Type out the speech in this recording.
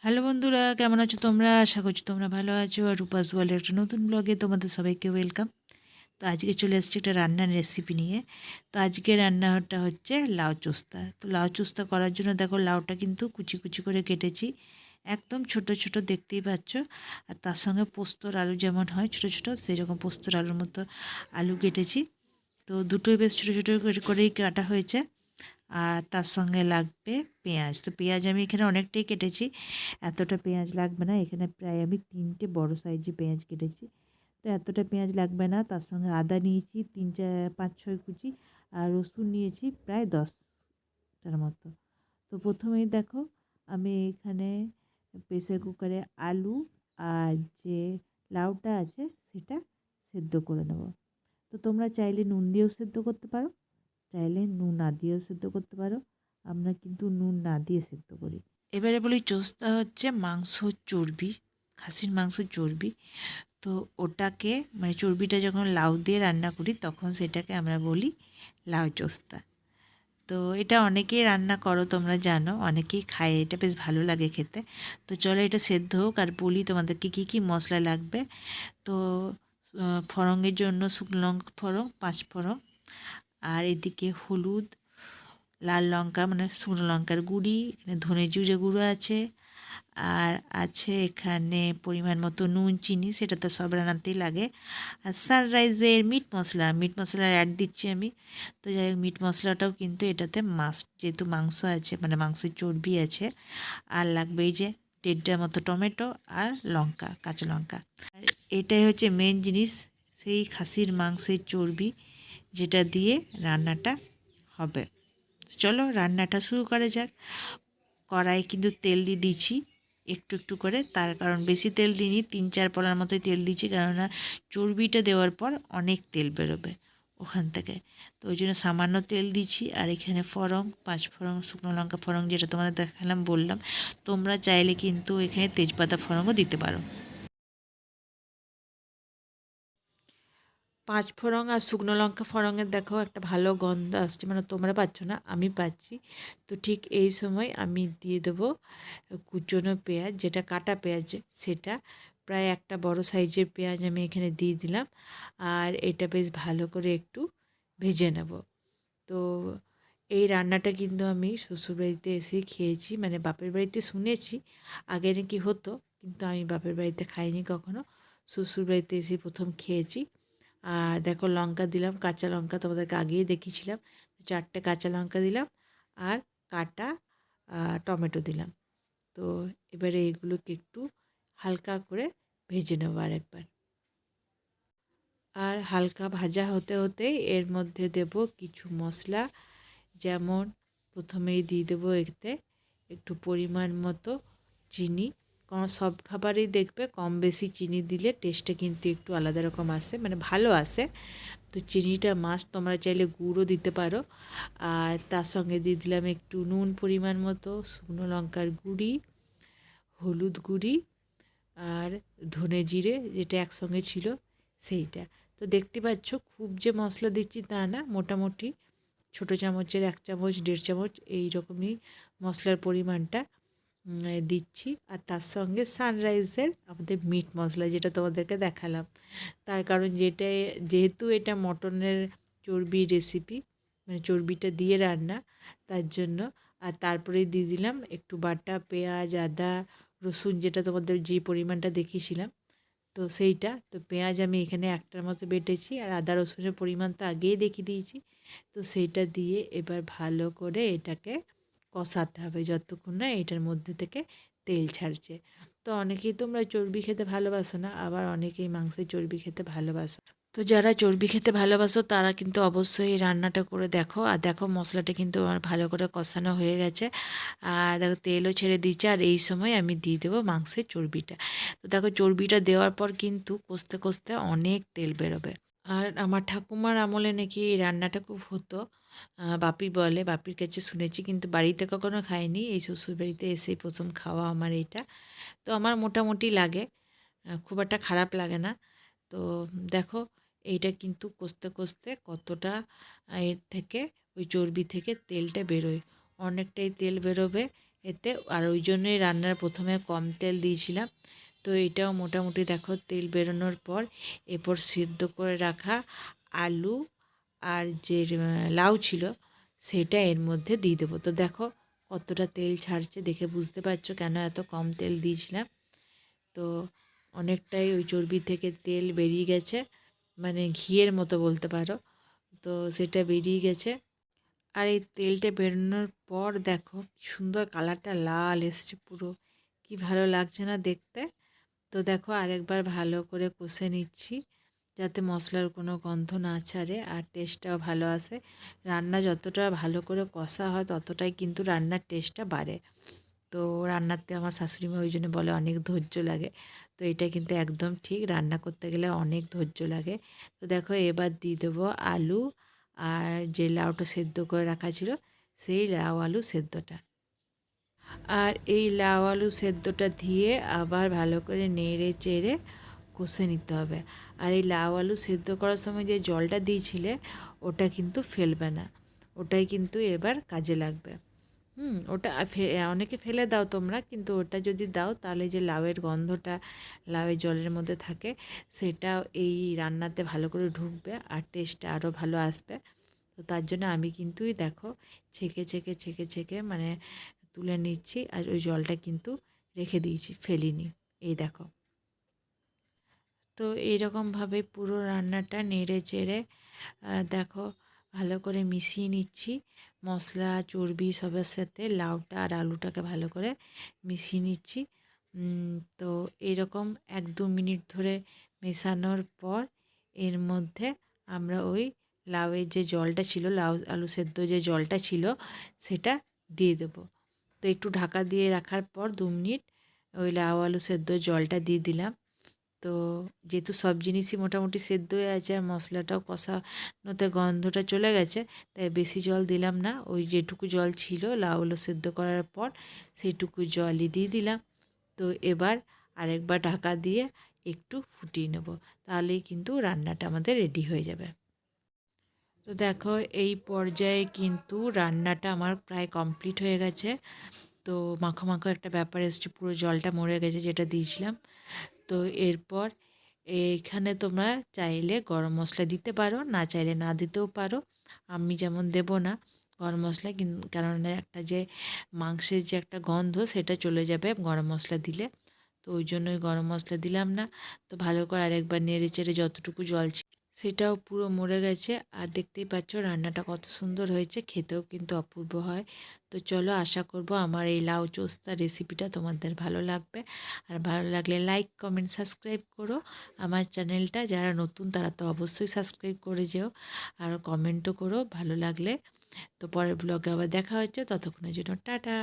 Hello বন্ধুরা, কেমন আছো তোমরা? আশা করছি তোমরা ভালো আছো। আর রূপাস ওয়ার্ল্ডের একটা নতুন ব্লগে তোমাদের সবাইকে ওয়েলকাম। তো আজকে চলে এসেছি একটা রান্নার রেসিপি নিয়ে। তো আজকে রান্নাটা হচ্ছে লাউ চোস্তা। তো লাউ চোস্তা করার জন্য দেখো লাউটা কিন্তু কুচি কুচি করে কেটেছি, একদম ছোট ছোট দেখতেই পাচ্ছ। আর তার সঙ্গে পোস্তর আলু যেমন হয় ছোট ছোট, সেই রকম পোস্তর আলুর মতো আলু কেটেছি। তো দুটোই বেশ ছোটো ছোটো করেই কাটা হয়েছে। আর তার সঙ্গে লাগবে পেঁয়াজ। তো পেঁয়াজ আমি এখানে অনেকটাই কেটেছি, এতটা পেঁয়াজ লাগবে না। এখানে প্রায় আমি 3টে বড় সাইজের পেঁয়াজ কেটেছি, তো এতটা পেঁয়াজ লাগবে না। তার সঙ্গে আদা নিয়েছি 5-6 কুচি, আর রসুন নিয়েছি প্রায় 10টার মতো। তো প্রথমেই দেখো আমি এখানে প্রেসার কুকারে আলু আর যে লাউটা আছে সেটা সেদ্ধ করে নেব। তো তোমরা চাইলে নুন দিয়েও সেদ্ধ করতে পারো, চাইলে নুন না দিয়েও সেদ্ধ করতে পারো। আমরা কিন্তু নুন না দিয়ে সেদ্ধ করি। এবারে বলি চোস্তা হচ্ছে মাংস চর্বি, খাসির মাংস চর্বি। তো ওটাকে মানে চর্বিটা যখন লাউ দিয়ে রান্না করি তখন সেটাকে আমরা বলি লাউ চোস্তা। তো এটা অনেকেই রান্না করো তোমরা জানো, অনেকেই খায়, এটা বেশ ভালো লাগে খেতে। তো চলো এটা সেদ্ধ হোক আর বলি তোমাদেরকে কী কী মশলা লাগবে। তো ফড়ঙের জন্য শুকনো লঙ্কা ফড়ং 5 ফড়ং, আর এদিকে হলুদ, লাল লঙ্কা মানে শুকনো লঙ্কার গুঁড়ি, এখানে ধনে জিরে গুঁড়ো আছে, আর আছে এখানে পরিমাণ মতো নুন চিনি, সেটা তো সব রান্নাতেই লাগে। আর সানরাইজের মিট মশলা অ্যাড দিচ্ছি আমি। তো যাই হোক মিট মশলাটাও কিন্তু এটাতে মাস্ট, যেহেতু মাংস আছে মানে মাংসের চর্বি আছে। আর লাগবে এই যে 1.5টার মতো টমেটো আর লঙ্কা, কাঁচা লঙ্কা। আর এটাই হচ্ছে মেন জিনিস, সেই খাসির মাংসের চর্বি যেটা দিয়ে রান্নাটা হবে। চলো রান্নাটা শুরু করা যাক। কড়াই কিন্তু তেল দিয়ে দিচ্ছি একটু একটু করে, তার কারণ বেশি তেল দিইনি, 3-4 পলার মতোই তেল দিচ্ছি, কেননা চর্বিটা দেওয়ার পর অনেক তেল বেরোবে ওখান থেকে। তো ওই জন্য সামান্য তেল দিচ্ছি। আর এখানে ফড়ং 5 ফড়ং, শুকনো লঙ্কা ফড়ং যেটা তোমাদের দেখালাম বললাম। তোমরা চাইলে কিন্তু এখানে তেজপাতা ফড়ংও দিতে পারো। 5 ফোড়ং আর শুকনো লঙ্কা ফোড়ঙের দেখো একটা ভালো গন্ধ আসছে, মানে তোমরা পাচ্ছ না, আমি পাচ্ছি। তো ঠিক এই সময় আমি দিয়ে দেবো কুচনো পেঁয়াজ, যেটা কাটা পেঁয়াজ সেটা, প্রায় একটা বড় সাইজের পেঁয়াজ আমি এখানে দিয়ে দিলাম। আর এটা বেশ ভালো করে একটু ভেজে নেব। তো এই রান্নাটা কিন্তু আমি শ্বশুরবাড়িতে এসেই খেয়েছি, মানে বাপের বাড়িতে শুনেছি আগে নাকি হতো, কিন্তু আমি বাপের বাড়িতে খাইনি কখনো, শ্বশুরবাড়িতে এসে প্রথম খেয়েছি। আর দেখো লঙ্কা দিলাম, কাঁচা লঙ্কা তোমাদেরকে আগেই দেখিয়েছিলাম, 4টে কাঁচা লঙ্কা দিলাম, আর কাটা টমেটো দিলাম। তো এবারে এগুলোকে একটু হালকা করে ভেজে নেবো আরেকবার। আর হালকা ভাজা হতে হতেই এর মধ্যে দেব কিছু মশলা, যেমন প্রথমেই দিয়ে দেবো এতে একটু পরিমাণ মতো চিনি, কারণ সব খাবারেই দেখবে কম বেশি চিনি দিলে টেস্টটা কিন্তু একটু আলাদা রকম আসে, মানে ভালো আসে। তো চিনিটা মাস্ট, তোমরা চাইলে গুঁড়ও দিতে পারো। আর তার সঙ্গে দিয়ে দিলাম একটু নুন পরিমাণ মতো, শুকনো লঙ্কার গুঁড়ি, হলুদ গুঁড়ি, আর ধনে জিরে যেটা একসঙ্গে ছিল সেইটা। তো দেখতে পাচ্ছ খুব যে মশলা দিচ্ছি তা না, মোটামুটি ছোটো চামচের 1 চামচ 1.5 চামচ এই রকমই মশলার পরিমাণটা দিচ্ছি। আর তার সঙ্গে সানরাইজের আমাদের মিট মশলা যেটা তোমাদেরকে দেখালাম, তার কারণ যেহেতু এটা মটনের চর্বির রেসিপি, মানে চর্বিটা দিয়ে রান্না, তার জন্য। আর তারপরে দিয়ে দিলাম একটু বাটা পেঁয়াজ, আদা, রসুন, যেটা তোমাদের যে পরিমাণটা দেখিয়েছিলাম, তো সেইটা। তো পেঁয়াজ আমি এখানে 1টার মতো বেটেছি, আর আদা রসুনের পরিমাণ তো আগেই দেখিয়ে দিয়েছি। তো সেইটা দিয়ে এবার ভালো করে এটাকে কষাতে হবে যতক্ষণ না এটার মধ্যে থেকে তেল ছাড়ছে। তো অনেকেই তোমরা চর্বি খেতে ভালোবাসো না, আবার অনেকেই মাংসের চর্বি খেতে ভালোবাসো। তো যারা চর্বি খেতে ভালোবাসো তারা কিন্তু অবশ্যই এই রান্নাটা করে দেখো। আর দেখো মশলাটা কিন্তু আমার ভালো করে কষানো হয়ে গেছে, আর দেখো তেলও ছেড়ে দিচ্ছে। আর এই সময় আমি দিয়ে দেবো মাংসের চর্বিটা। তো দেখো চর্বিটা দেওয়ার পর কিন্তু কষতে কষতে অনেক তেল বেরোবে। আর আমার ঠাকুমার আমলে নাকি এই রান্নাটা খুব হতো, বাপি বলে, বাপির কাছে শুনেছি, কিন্তু বাড়িতে কখনো খাইনি, এই শ্বশুরবাড়িতে এসেই প্রথম খাওয়া আমার এটা। তো আমার মোটামুটি লাগে, খুব একটা খারাপ লাগে না। তো দেখো এইটা কিন্তু কষতে কষতে কতটা এর থেকে, ওই চর্বি থেকে তেলটা বেরোয়, অনেকটাই তেল বেরোবে। এতে, আর ওই জন্যই রান্নার প্রথমে কম তেল দিয়েছিলাম। তো এটাও মোটামুটি দেখো তেল বেরোনোর পর এরপর সিদ্ধ করে রাখা আলু আর যে লাউ ছিল সেটা এর মধ্যে দিয়ে দেবো। তো দেখো কতটা তেল ছাড়ছে, দেখে বুঝতে পারছো কেন এত কম তেল দিয়েছিলাম। তো অনেকটাই ওই চর্বি থেকে তেল বেরিয়ে গেছে, মানে ঘিয়ের মতো বলতে পারো। তো সেটা বেরিয়ে গেছে। আর এই তেলটা বেরোনোর পর দেখো কি সুন্দর কালারটা লাল এসছে পুরো, কি ভালো লাগছে না দেখতে। তো দেখো আরেকবার ভালো করে কষে নিচ্ছি যাতে মশলার কোনো গন্ধ না ছাড়ে আর টেস্টটাও ভালো আসে। রান্না যতটা ভালো করে কষা হয় ততটাই কিন্তু রান্নার টেস্টটা বাড়ে। তো রান্নাতে আমার শাশুড়ি মা ওই জন্য বলে অনেক ধৈর্য লাগে। তো এটা কিন্তু একদম ঠিক, রান্না করতে গেলে অনেক ধৈর্য লাগে। তো দেখো এবার দিয়ে দেবো আলু আর যে লাউটা সেদ্ধ করে রাখা ছিল সেই লাউ আলু সেদ্ধটা। আর এই লাউ আলু সেদ্ধটা দিয়ে আবার ভালো করে নেড়ে চেড়ে কষে নিতে হবে। আর এই লাউ আলু সেদ্ধ করার সময় যে জলটা দিয়েছিলে ওটা কিন্তু ফেলবে না, ওটাই কিন্তু এবার কাজে লাগবে। ওটা অনেকে ফেলে দাও তোমরা, কিন্তু ওটা যদি দাও তাহলে যে লাউয়ের গন্ধটা লাউয়ের জলের মধ্যে থাকে সেটা এই রান্নাতে ভালো করে ঢুকবে আর টেস্টটা আরও ভালো আসবে। তো তার জন্য আমি কিন্তু দেখো ছেঁকে ছেঁকে ছেঁকে ছেঁকে মানে তুলে নিচ্ছি, আর ওই জলটা কিন্তু রেখে দিয়েছি, ফেলিনি। এই দেখো। তো এইরকমভাবে পুরো রান্নাটা নেড়ে চেড়ে দেখো ভালো করে মিশিয়ে নিচ্ছি মশলা চর্বি সবের সাথে, লাউটা আর আলুটাকে ভালো করে মিশিয়ে নিচ্ছি। তো এইরকম 1-2 মিনিট ধরে মেশানোর পর এর মধ্যে আমরা ওই লাউয়ের যে জলটা ছিল, লাউ আলু সেদ্ধ যে জলটা ছিল সেটা দিয়ে দেবো। তো একটু ঢাকা দিয়ে রাখার পর 2 মিনিট ওই লাউ আলু সেদ্ধ জলটা দিয়ে দিলাম। তো যেহেতু সব জিনিসই মোটামুটি সেদ্ধ হয়ে আছে আর মশলাটাও কষানোতে গন্ধটা চলে গেছে, তাই বেশি জল দিলাম না। ওই যেটুকু জল ছিল লাউ আলু সেদ্ধ করার পর সেইটুকু জলই দিয়ে দিলাম। তো এবার আরেকবার ঢাকা দিয়ে একটু ফুটিয়ে নেব, তাহলেই কিন্তু রান্নাটা আমাদের রেডি হয়ে যাবে। তো দেখো এই পর্যায়ে কিন্তু রান্নাটা আমার প্রায় কমপ্লিট হয়ে গেছে। তো মাখো মাখো একটা ব্যাপার এসছে, পুরো জলটা মরে গেছে যেটা দিয়েছিলাম। তো এরপর এখানে তোমরা চাইলে গরম মশলা দিতে পারো, না চাইলে না দিতেও পারো। আমি যেমন দেব না গরম মশলা, কারণ একটা যে মাংসের যে একটা গন্ধ সেটা চলে যাবে গরম মশলা দিলে। তো ওই জন্যই গরম মশলা দিলাম না। তো ভালো করে আরেকবার নেড়ে চেড়ে যতটুকু জল ছিল সেটাও পুরো মরে গেছে। আর দেখতেই পাচ্ছ রান্নাটা কত সুন্দর হয়েছে, খেতেও কিন্তু অপূর্ব হয়। তো চলো, আশা করব আমার এই লাউ চোস্তা রেসিপিটা তোমাদের ভালো লাগবে। আর ভালো লাগলে লাইক কমেন্ট সাবস্ক্রাইব করো আমার চ্যানেলটা। যারা নতুন তারা তো অবশ্যই সাবস্ক্রাইব করে যেও, আর কমেন্টও করো ভালো লাগলে। তো পরের ব্লগে আবার দেখা হচ্ছে, ততক্ষণের জন্য টাটা।